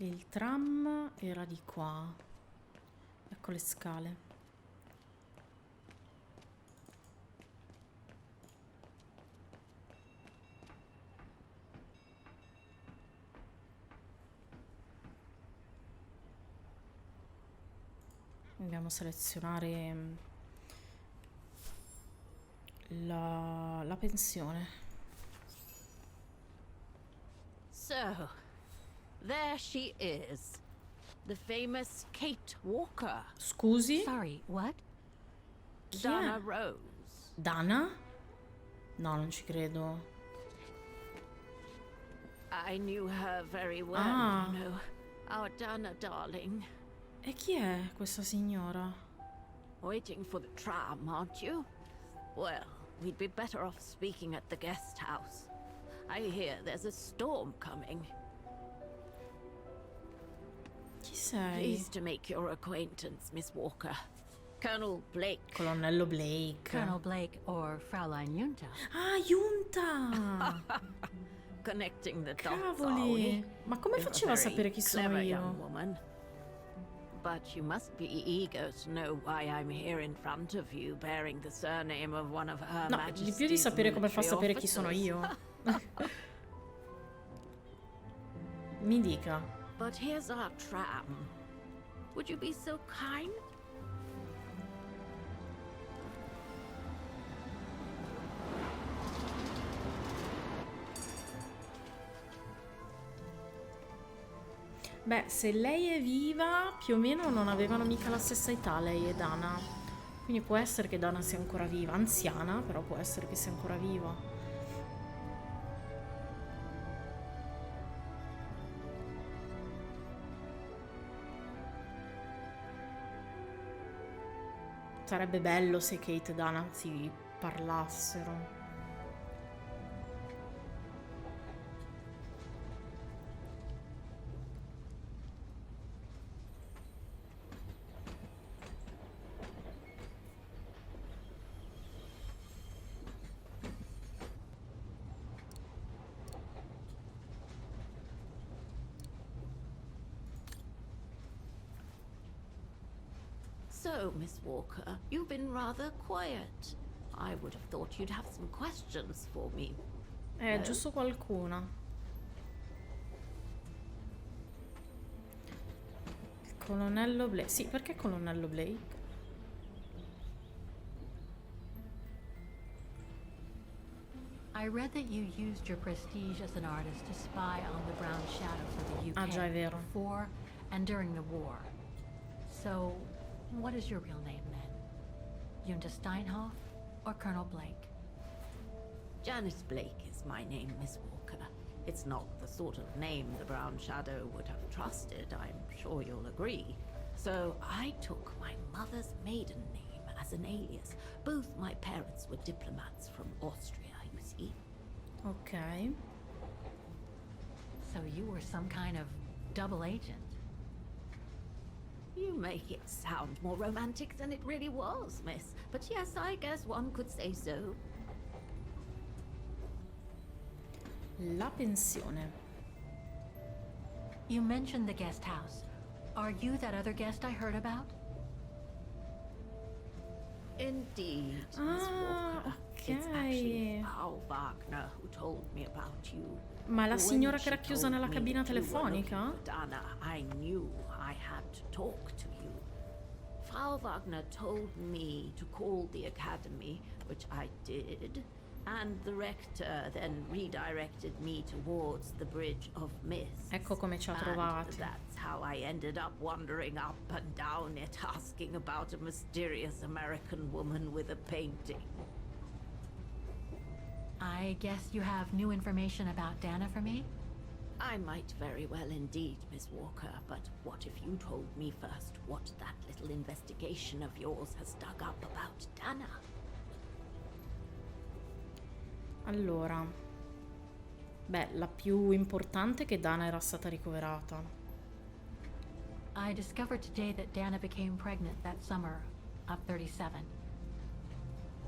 Il tram era di qua. Ecco le scale. Andiamo a selezionare la pensione. So, there she is. The famous Kate Walker. Scusi? Sorry, what? Chi è? Dana Rose. Dana? No, non ci credo. I knew her very well, Ah. you know. Our Dana darling. E chi è questa signora? Waiting for the tram, aren't you? Well, we'd be better off speaking at the guest house. I hear there's a storm coming. Chi sei? Pleased to make your acquaintance, Miss Walker. Colonel Blake. Colonnello Blake. Colonel Blake or Fraulein Junta? Ah, Junta! Connecting the dots, are we? Cavoli! Ma come You're a faceva a very sapere chi sono clever young io? woman. But you must be eager to know why I'm here in front of you, bearing the surname of one of Her No, Majesty's di più di sapere come fa a military sapere chi sono officers. io. Mi dica. But here's our tram. Would you be so kind? Beh, se lei è viva, più o meno non avevano mica la stessa età lei e Dana. Quindi può essere che Dana sia ancora viva. Anziana, però può essere che sia ancora viva. Sarebbe bello se Kate e Dana si parlassero. So, Miss Walker, you've been rather quiet. I would have thought you'd have some questions for me. Giusto qualcuna. Il colonnello Blake. Sì, perché colonnello Blake? I read that you used your prestige as an artist to spy on the Brown Shadow for the UK Ah, già, è vero. before and during the war. So, what is your real name then? Junta Steinhoff or Colonel Blake? Janice Blake is my name, Miss Walker. It's not the sort of name the Brown Shadow would have trusted, I'm sure you'll agree. So I took my mother's maiden name as an alias. Both my parents were diplomats from Austria, you see. Ok. So you were some kind of double agent. You make it sound more romantic than it really was, miss. But yes, I guess one could say so. La pensione. You mentioned the guest house. Are you that other guest I heard about? Indeed, Miss Ah, Walker. It's ok. actually Frau Wagner who told me about you. Ma la When signora che she era chiusa told nella me cabina that you were telefonica? looking for Dana, I knew I had to talk to you. Frau Wagner told me to call the academy, which I did, and the rector then redirected me towards the Bridge of Mist. Ecco come ci ha And trovati. that's how I ended up wandering up and down it, asking about a mysterious American woman with a painting. I guess you have new information about Dana for me? I might very well indeed, Miss Walker, but what if you told me first what that little investigation of yours has dug up about Dana? Allora. Beh, la più importante è che Dana era stata ricoverata. I discovered today that Dana became pregnant that summer of 37.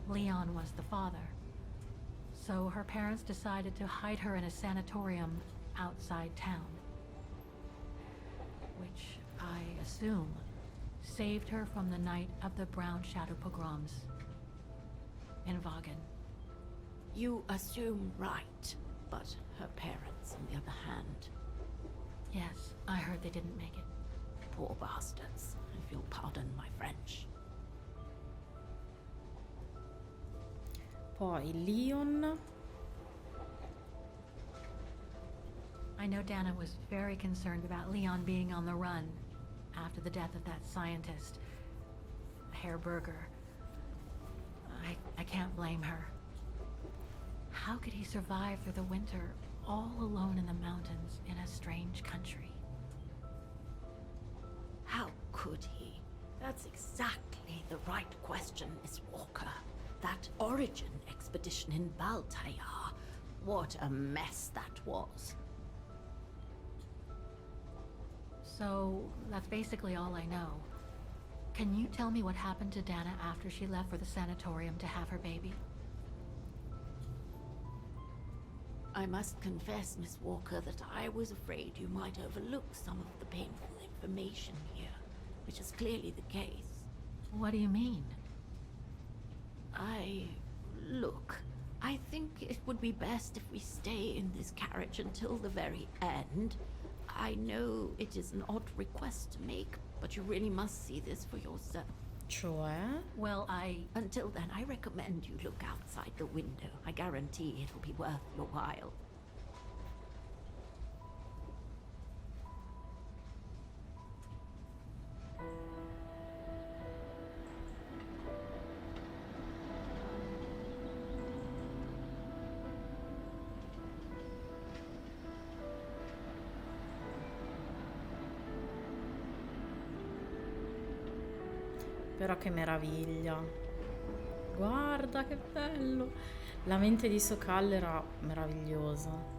Leon was the father. So her parents decided to hide her in a sanatorium outside town. which I assume saved her from the night of the Brown Shadow pogroms in Vaghen. You assume right, but her parents, on the other hand, Yes, I heard they didn't make it. poor bastards, if you'll pardon my French. Poi Leon. I know Dana was very concerned about Leon being on the run after the death of that scientist, Herr Berger. I can't blame her. How could he survive through the winter all alone in the mountains in a strange country? How could he? That's exactly the right question, Miss Walker. That origin expedition in Baltayar. What a mess that was. So, that's basically all I know. Can you tell me what happened to Dana after she left for the sanatorium to have her baby? I must confess, Miss Walker, that I was afraid you might overlook some of the painful information here, which is clearly the case. What do you mean? Look, I think it would be best if we stay in this carriage until the very end. I know it is an odd request to make, but you really must see this for yourself. Cioè? Well, Until then, I recommend you look outside the window. I guarantee it'll be worth your while. Però che meraviglia. Guarda che bello. La mente di Sokal era meravigliosa.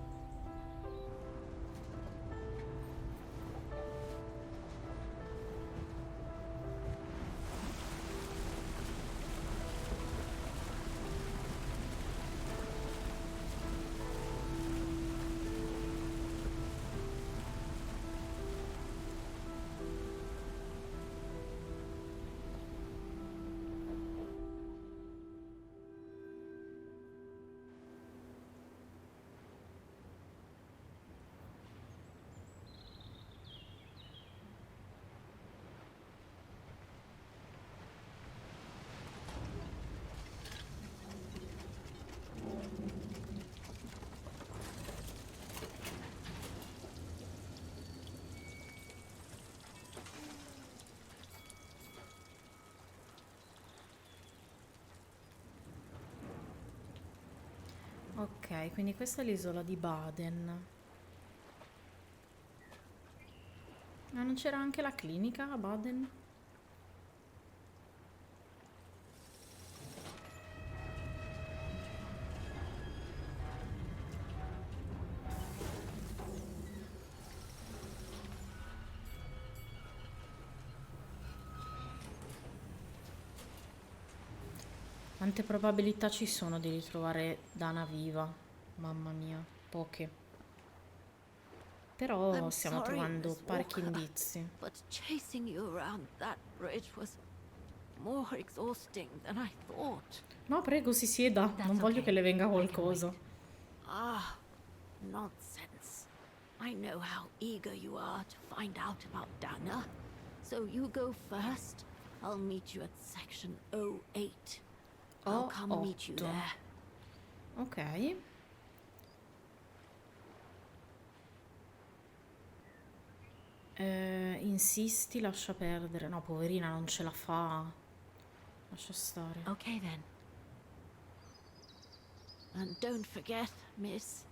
Ok, quindi questa è l'isola di Baden. Ma non c'era anche la clinica a Baden? Quante probabilità ci sono di ritrovare Dana viva? Mamma mia, poche. Però I'm stiamo sorry, trovando Miss parecchi Walker, indizi. but chasing you around that bridge was more exhausting than I thought. No, prego, si sieda. That's Non voglio okay. che le venga I can qualcosa. wait. Ah, nonsense. I know how eager you are to find out about Dana. So you go first. I'll meet you at section 08. I'll come meet you O8. there. Ok. Insisti, lascia perdere. No, poverina, non ce la fa. Lascia stare. Okay then. And don't forget, miss,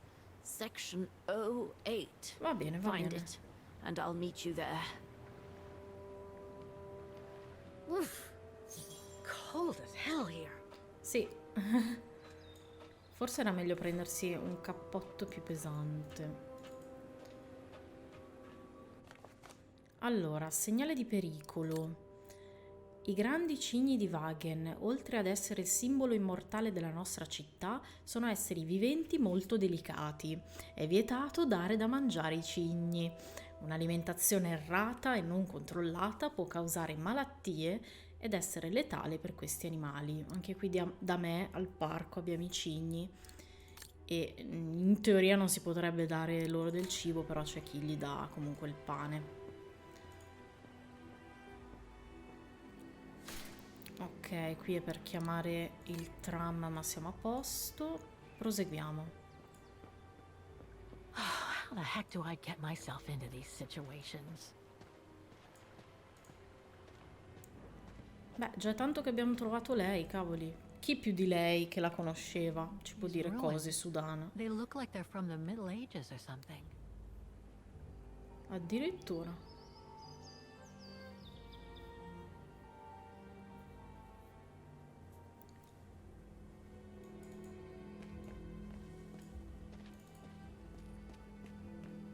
section 08. Va bene, va Find bene. it, and I'll meet you there. Oof. Cold as hell here. Sì. Forse era meglio prendersi un cappotto più pesante. Allora, segnale di pericolo. I grandi cigni di Vaghen, oltre ad essere il simbolo immortale della nostra città, sono esseri viventi molto delicati. È vietato dare da mangiare ai cigni. Un'alimentazione errata e non controllata può causare malattie ed essere letale per questi animali. Anche qui da me al parco abbiamo i cigni e in teoria non si potrebbe dare loro del cibo, però c'è chi gli dà comunque il pane. Ok, qui è per chiamare il tram, ma siamo a posto. Proseguiamo. How the heck do I get myself into these situations? Beh, già è tanto che abbiamo trovato lei, cavoli. Chi più di lei che la conosceva ci può dire cose su Dana? They look like they're from the Middle Ages or something. Addirittura.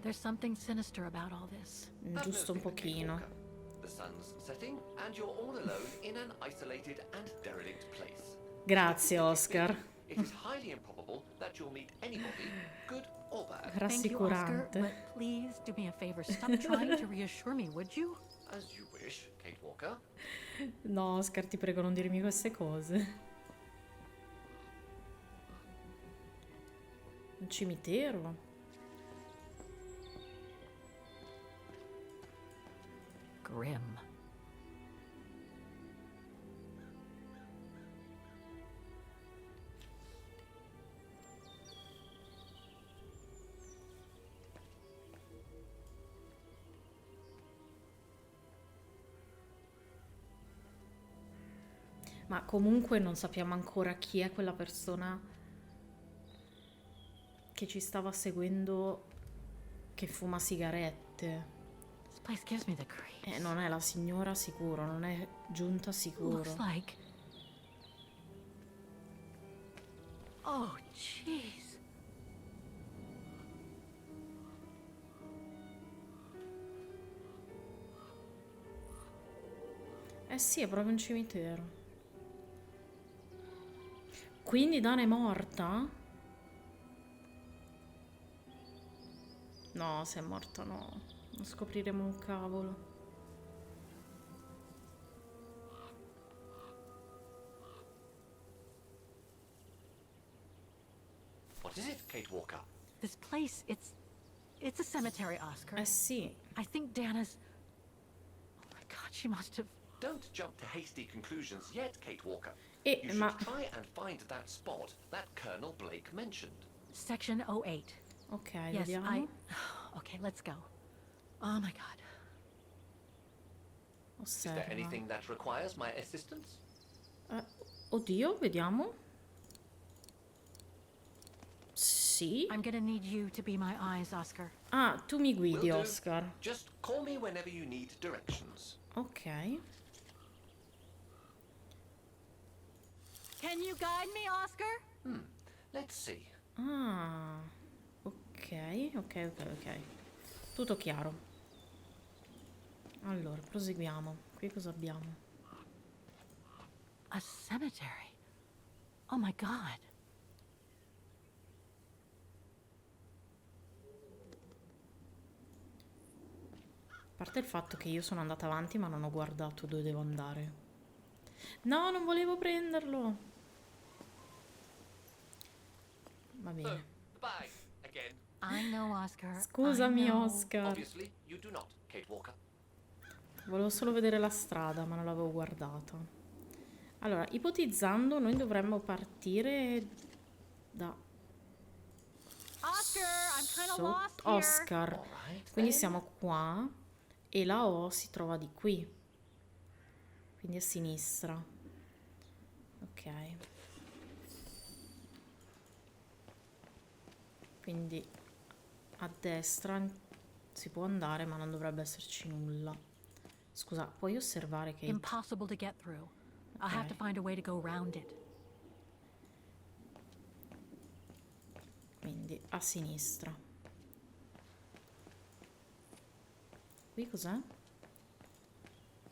There's something sinister about all this. Giusto un pochino. The sun's setting and you're all alone in an isolated and derelict place. Grazie, Oscar. It is highly improbable that you'll meet anybody, good or bad. Thank you, Oscar, Rassicurante. but please do me a favor. Stop trying to reassure me, would you? As you wish, Kate Walker. No, Oscar, ti prego, non dirmi queste cose. Un cimitero. Grim. Ma comunque non sappiamo ancora chi è quella persona che ci stava seguendo, che fuma sigarette. This place gives me the creeps. Non è la signora sicuro, non è giunta sicuro. Looks like... Oh, jeez. Eh sì, è proprio un cimitero. Quindi Dana è morta? No, se è morta no. Non scopriremo un cavolo. What is it, Kate Walker? This place, it's a cemetery, Oscar. Eh sì. I think Dana's... Oh my God, she must have... Don't jump to hasty conclusions yet, Kate Walker. E You should ma... try and find that spot that Colonel Blake mentioned. Section 08. Ok, Yes, vediamo. Okay, let's go. Oh my God. Is there Osserva. anything that requires my assistance? Oddio, vediamo. Sì. I'm gonna need you to be my eyes, Oscar. Ah, tu mi Will guidi, do. Oscar. Just call me whenever you need directions. Ok. Can you guide me, Oscar? Let's see. Ah, ok. Tutto chiaro. Allora, proseguiamo. Qui cosa abbiamo? A cemetery. Oh my God. A parte il fatto che io sono andata avanti ma non ho guardato dove devo andare. No, non volevo prenderlo. Va bene. Bye again. I know, Oscar. Scusami, I know. Oscar. Obviously, you do not, Kate Walker. Volevo solo vedere la strada, ma non l'avevo guardata. Allora, ipotizzando, noi dovremmo partire da Oscar, I'm kind of lost here. Oscar. Alright, Quindi then. siamo qua e la O si trova di qui. Quindi a sinistra. Ok. Quindi a destra si può andare, ma non dovrebbe esserci nulla. Scusa, puoi osservare che... Impossible to get through. I'll have to Okay. find a way to go around it. Quindi a sinistra. Qui cos'è?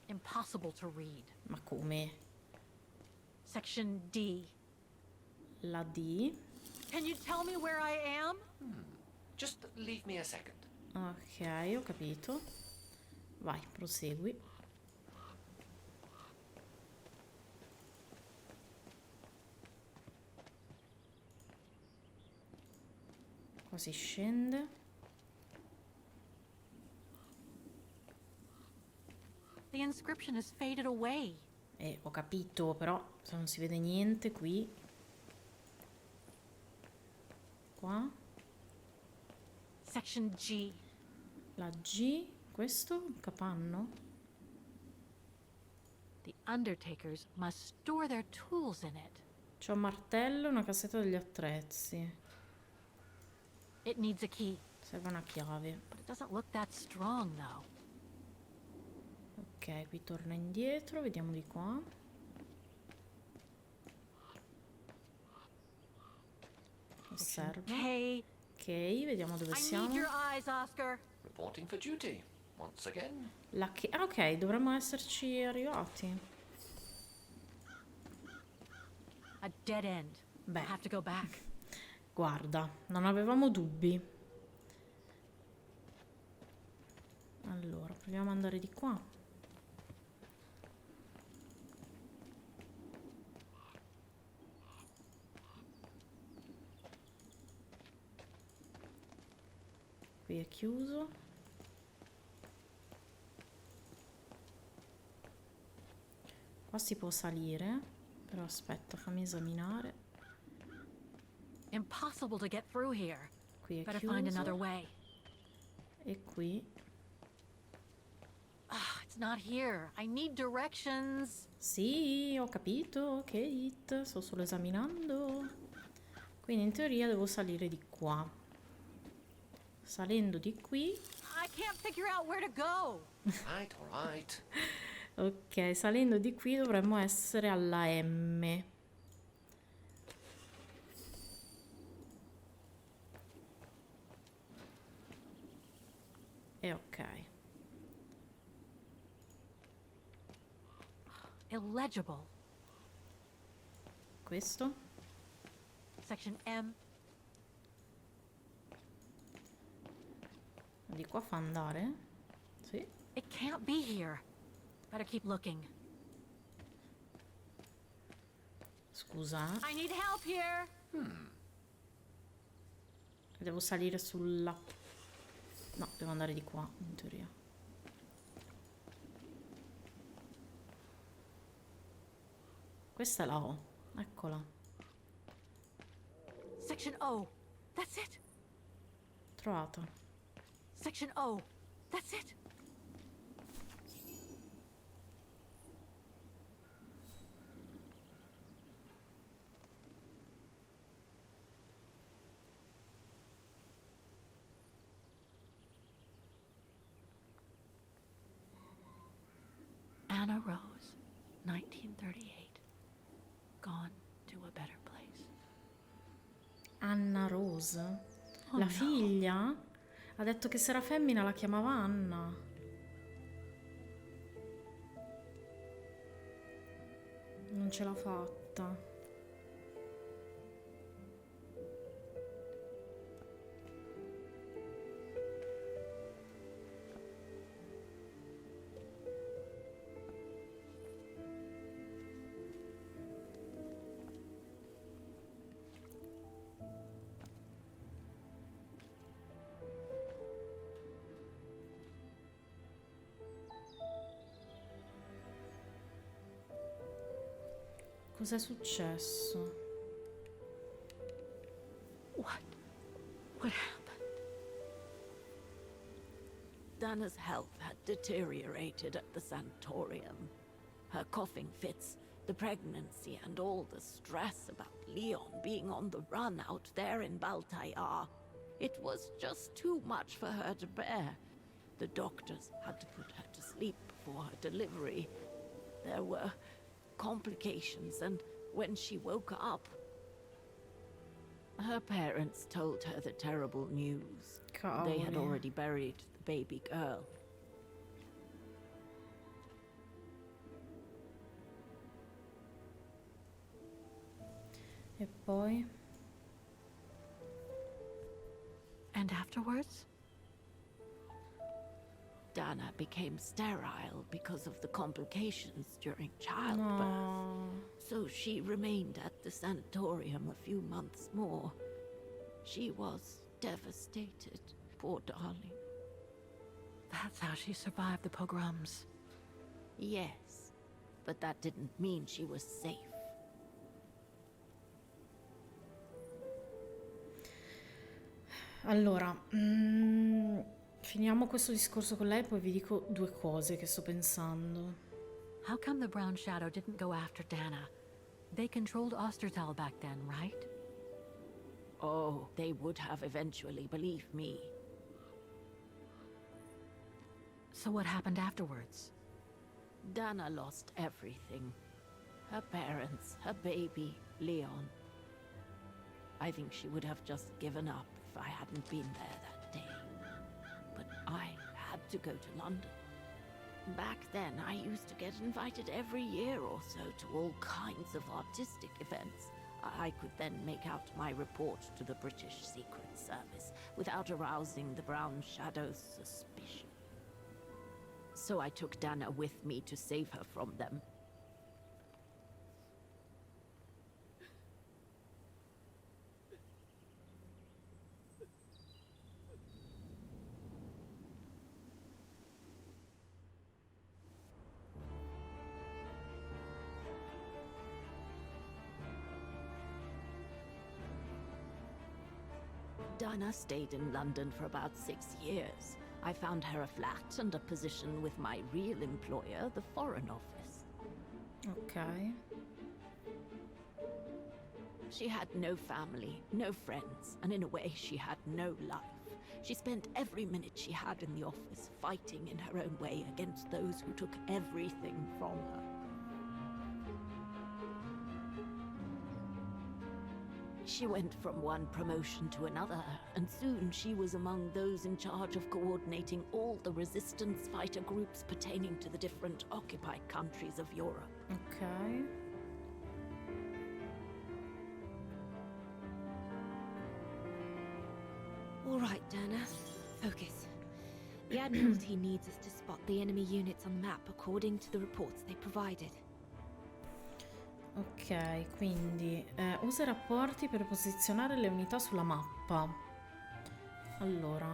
Impossible to read. Ma come? Section D. La D? Can you tell me where I am? Just leave me a second. Ok, ho capito. Vai, prosegui. Qua si scende. The inscription has faded away. Ho capito, però se non si vede niente qui. Qua. Section G. La G. Questo? Un capanno? The undertakers must store their tools in it. C'è un martello e una cassetta degli attrezzi. It needs a key, Serve una chiave. but it doesn't look that strong though. Ok, qui torna indietro, vediamo di qua. Osserva. Hey, Ok, vediamo dove I siamo. need your eyes, Oscar. Reporting for duty. Once again. La che... Ah, ok, dovremmo esserci arrivati. A dead end. Beh. I'll have to go back. Guarda, non avevamo dubbi. Allora, proviamo ad andare di qua. Qui è chiuso. Qua si può salire, però aspetta, fammi esaminare. Impossible to get through here. Qui è Better find another chiuso. way. E qui. Ah, it's not here. I need directions. Sì, ho capito, Kate, sto solo esaminando. Quindi in teoria devo salire di qua. Salendo di qui. I can't figure out where to go. All right. Ok, salendo di qui dovremmo essere alla M. E ok. Illegible. Questo? Section M. Di qua fa andare? Sì. It can't be here. Better keep looking. Scusa. I need help here. Devo salire sulla... No, devo andare di qua, in teoria. Questa è la O. Eccola. Section O. That's it. Trovata. Section O. That's it. Anna Rose, 1938. Gone to a better place. Anna Rose? Oh, La no. figlia? Ha detto che se era femmina la chiamava Anna. Non ce l'ha fatta. Cos'è successo? What happened? Dana's health had deteriorated at the sanatorium. Her coughing fits, the pregnancy, and all the stress about Leon being on the run out there in Baltayar. It was just too much for her to bear. The doctors had to put her to sleep before her delivery. There were complications, and when she woke up, her parents told her the terrible news. They had Cavoli. already buried the baby girl. E poi? And afterwards? Dana became sterile because of the complications during childbirth. No. So she remained at the sanatorium a few months more. She was devastated, poor darling. That's how she survived the pogroms. Yes, but that didn't mean she was safe. Allora, finiamo questo discorso con lei, poi vi dico due cose che sto pensando. How come the Brown Shadow didn't go after Dana? They controlled Ostertal back then, right? Oh, they would have eventually, believe me. So what happened afterwards? Dana lost everything. Her parents, her baby, Leon. I think she would have just given up if I hadn't been there that day. But I had to go to London. Back then, I used to get invited every year or so to all kinds of artistic events. I could then make out my report to the British Secret Service without arousing the Brown Shadow's suspicion. So I took Dana with me to save her from them. Dana stayed in London for about 6 years. I found her a flat and a position with my real employer, the Foreign Office. Ok. She had no family, no friends, and in a way she had no life. She spent every minute she had in the office fighting in her own way against those who took everything from her. She went from one promotion to another, and soon she was among those in charge of coordinating all the resistance fighter groups pertaining to the different occupied countries of Europe. Ok. All right, Dana. Focus. The Admiralty needs us to spot the enemy units on the map according to the reports they provided. Ok, quindi usa i rapporti per posizionare le unità sulla mappa. Allora,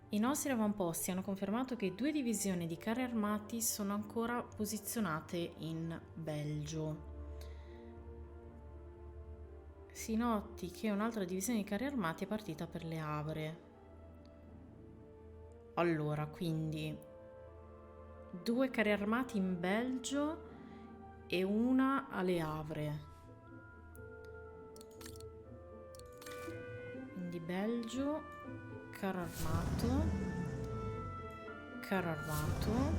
i nostri avamposti hanno confermato che 2 divisioni di carri armati sono ancora posizionate in Belgio. Si noti che un'altra divisione di carri armati è partita per Le Havre. Allora, quindi 2 carri armati in Belgio e una a Le Havre. Quindi Belgio, carro armato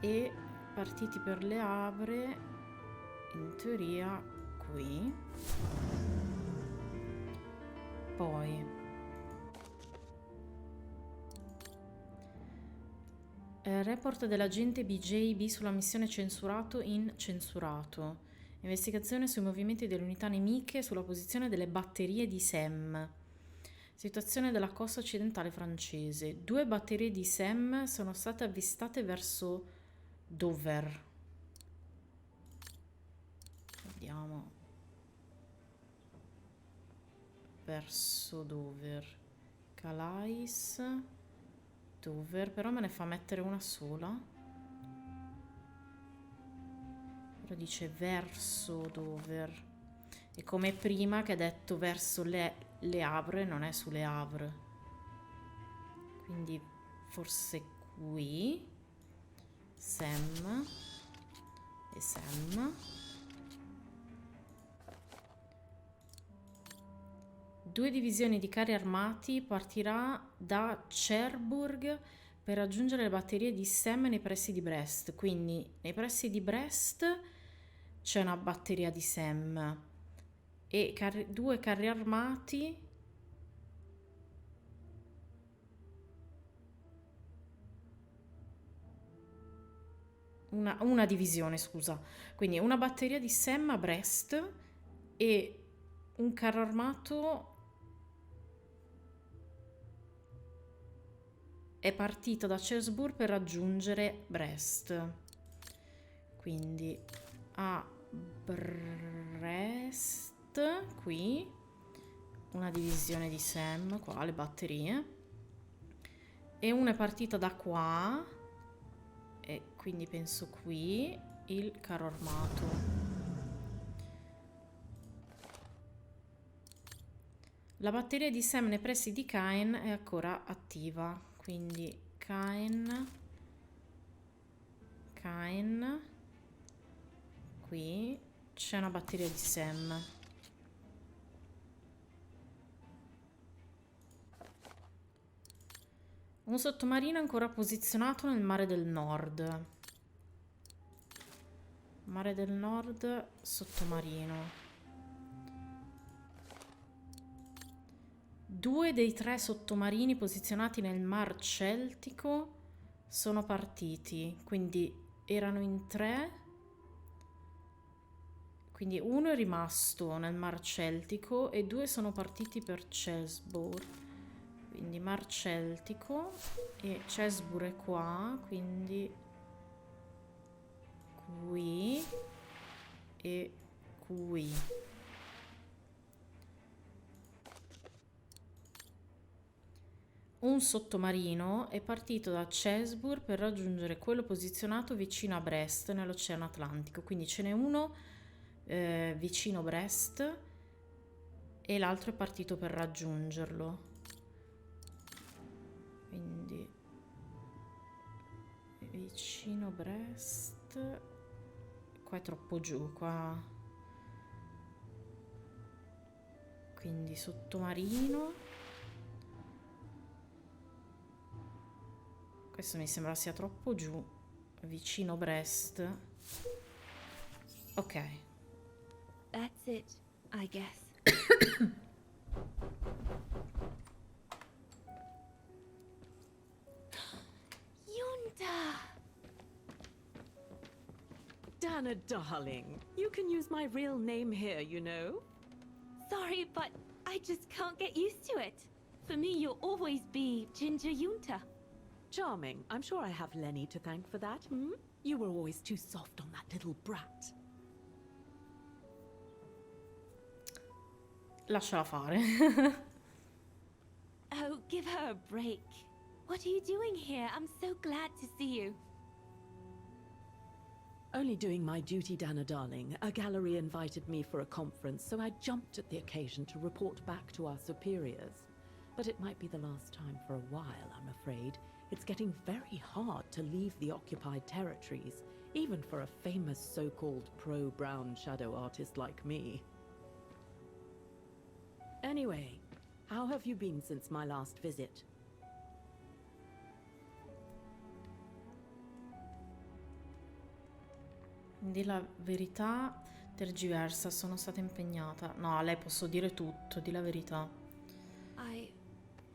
e partiti per Le Havre, in teoria qui. Poi report dell'agente BJB sulla missione censurato in censurato. Investigazione sui movimenti delle unità nemiche e sulla posizione delle batterie di SEM. Situazione della costa occidentale francese. 2 batterie di SEM sono state avvistate verso Dover. Vediamo. Verso Dover. Calais. Dover, però me ne fa mettere una sola. Però dice verso Dover. E come prima che ha detto verso le Havre, non è sulle Havre. Quindi forse qui. Sam. E Sam. 2 divisioni di carri armati partirà da Cherbourg per raggiungere le batterie di Sam nei pressi di Brest. Quindi nei pressi di Brest c'è una batteria di Sam e 2 carri armati una divisione, scusa. Quindi una batteria di Sam a Brest e un carro armato è partito da Chessbourg per raggiungere Brest. Quindi a Brest, qui, una divisione di Sam, qua le batterie. E una è partita da qua, e quindi penso qui, il carro armato. La batteria di Sam nei pressi di Caen è ancora attiva, quindi Caen, qui c'è una batteria di Sam. Un sottomarino ancora posizionato nel mare del nord. Mare del nord, sottomarino. 2 dei 3 sottomarini posizionati nel Mar Celtico sono partiti, quindi erano in 3, quindi uno è rimasto nel Mar Celtico e 2 sono partiti per Chessbourg, quindi Mar Celtico, e Chessbourg è qua, quindi qui e qui. Un sottomarino è partito da Chessbourg per raggiungere quello posizionato vicino a Brest nell'Oceano Atlantico. Quindi ce n'è uno vicino Brest e l'altro è partito per raggiungerlo. Quindi vicino Brest. Qua è troppo giù, qua. Quindi sottomarino. Questo mi sembra sia troppo giù, vicino Brest. Ok. That's it, I guess. Yunta! Dana, darling, you can use my real name here, you know. Sorry, but I just can't get used to it. For me, you'll always be Ginger Yunta. Charming. I'm sure I have Lenny to thank for that, hmm? You were always too soft on that little brat. Lasciala fare. Oh, give her a break. What are you doing here? I'm so glad to see you. Only doing my duty, Dana, darling. A gallery invited me for a conference, so I jumped at the occasion to report back to our superiors. But it might be the last time for a while, I'm afraid. It's getting very hard to leave the occupied territories, even for a famous so-called pro-brown shadow artist like me. Anyway, how have you been since my last visit? Di la verità tergiversa, sono stata impegnata. No, a lei posso dire tutto, di la verità.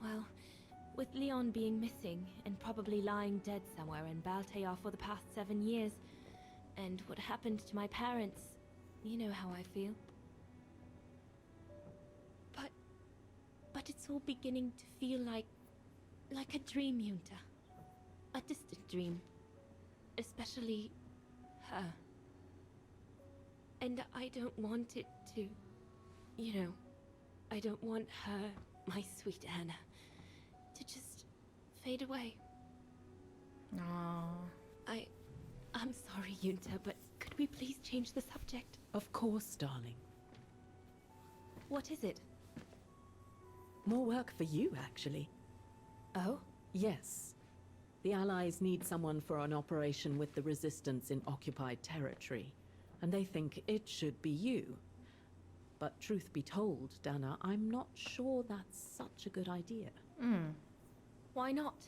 Well, with Leon being missing and probably lying dead somewhere in Baltear for the past 7 years, and what happened to my parents, you know how I feel. But it's all beginning to feel like a dream, Yunta. A distant dream. Especially her. And I don't want it to, you know, I don't want her, my sweet Anna, to just fade away. No. I'm sorry, Yunta, but could we please change the subject? Of course, darling. What is it? More work for you, actually. Oh? Yes. The Allies need someone for an operation with the Resistance in occupied territory, and they think it should be you. But truth be told, Dana, I'm not sure that's such a good idea. Why not?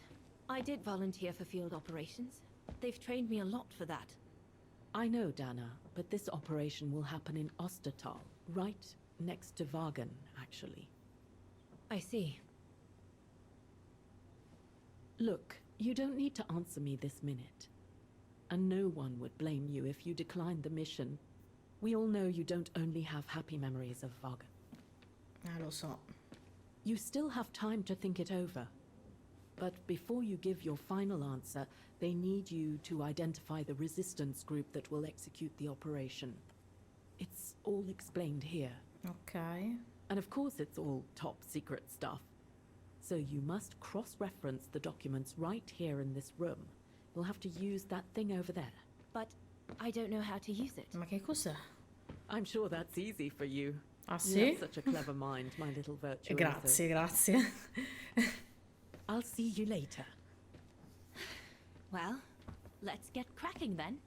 I did volunteer for field operations. They've trained me a lot for that. I know, Dana, but this operation will happen in Ostertal, right next to Vaghen, actually. I see. Look, you don't need to answer me this minute. And no one would blame you if you declined the mission. We all know you don't only have happy memories of Vaghen. Lo so. You still have time to think it over. But before you give your final answer, they need you to identify the resistance group that will execute the operation. It's all explained here. Ok. And of course it's all top secret stuff. So you must cross-reference the documents right here in this room. You'll have to use that thing over there. But I don't know how to use it. Ma che cos'è? I'm sure that's easy for you. Ah, You sì? have such a clever mind, my little virtuoso. Grazie, grazie. I'll see you later. Well, let's get cracking then.